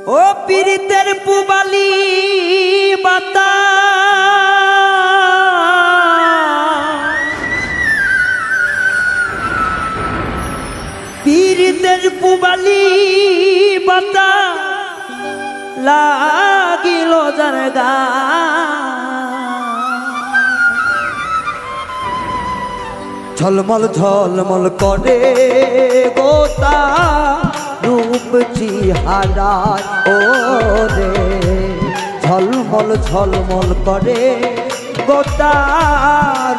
ও পীরিতের পুবালি বাতা পীরিতের পুবালি বাতা লাগিল যার গা ঝলমল ঝলমল করে গোতা রূপ চেহারায় ও রে ঝলমল ঝলমল করে গোতা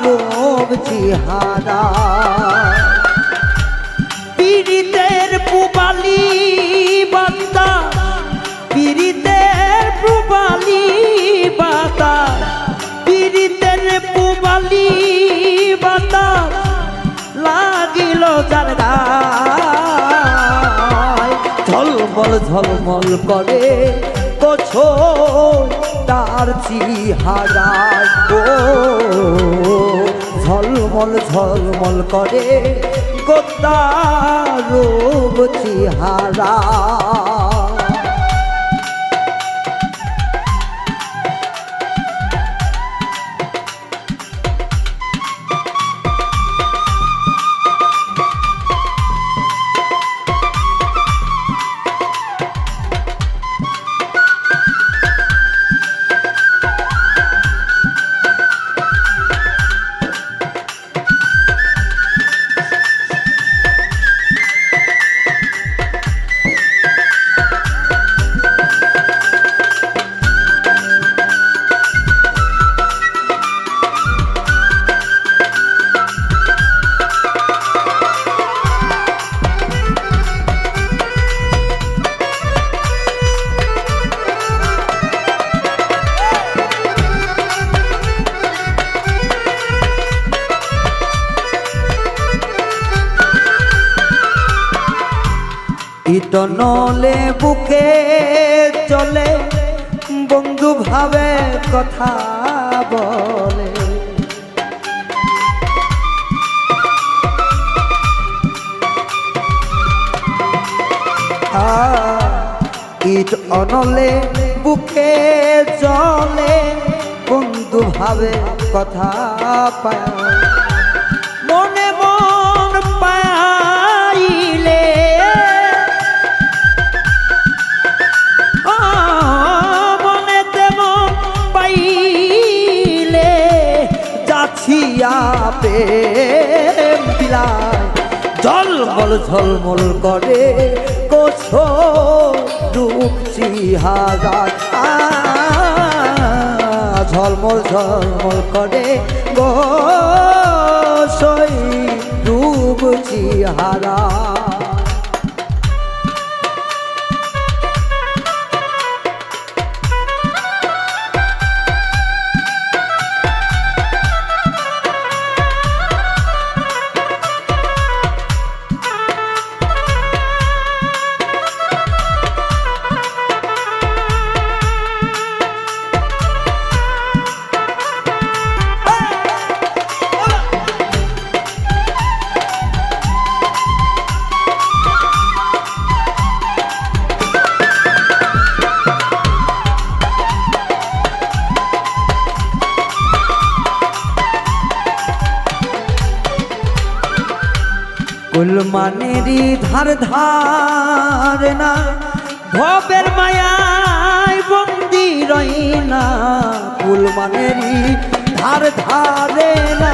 রূপ চেহারায় পীরিতের পুবালি বাতা পীরিতের পুবালি বাতা পীরিতের পুবালি বাতা লাগিল যার গায় ঝলমল ঝলমল করে কোছো তার চেহারায় ও ঝলমল ঝলমল করে গোতা রূপ চেহারা ইতনলে বুকে চলে বন্ধু ভাবে কথা বলে ইট অনলে বুকে চলে বন্ধু ভাবে কথা পায় মনে মন পাইলে প্রেম বিলায় ঝলমল ঝলমল করে কোছো রূপ চেহারায় ঝলমল ঝলমল করে গোসই রূপ চেহারা কুলমানেরই ধার ধার না ভবের মায়ায় বন্দি রই না কুলমানেরই ধার ধারে না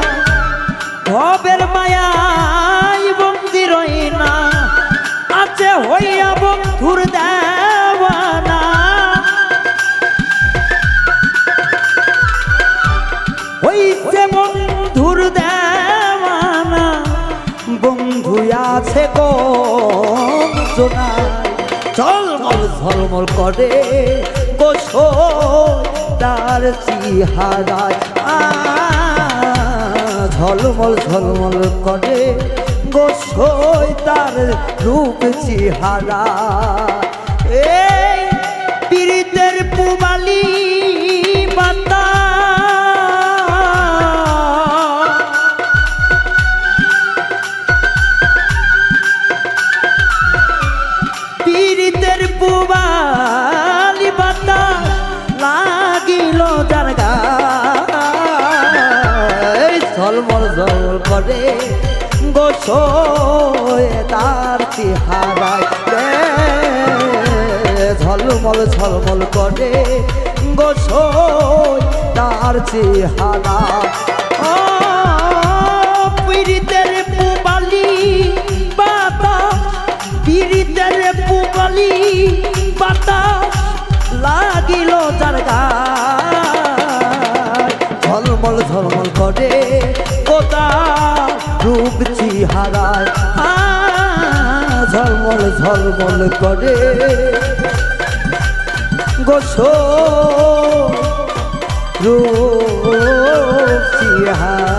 ভবের মায়ায় বন্দি রই না আছে হইয়া বন্ধুর দেওয়ানা হইছে বন্ধুর দেওয়ানা বন্ধু আছে কোনায় ঝলমল ঝলমল করে গোছো তার চেহারায় ঝলমল ঝলমল করে গোছো তার রূপ চেহারা এই পীরিতের পুবালি বাতা পীরিতের পুবালি গোসয় তার চেহারায় ঝলমল ঝলমল করে গোসয় তার চেহারা পীড়িতের পুবালি বাতাস পীড়িতের পুবালি বাতাস লাগিল যার গায় ঝলমল ঝলমল করে তার রূপ চেহারায় ঝলমল ঝলমল করে গোসল রূপ চেহারা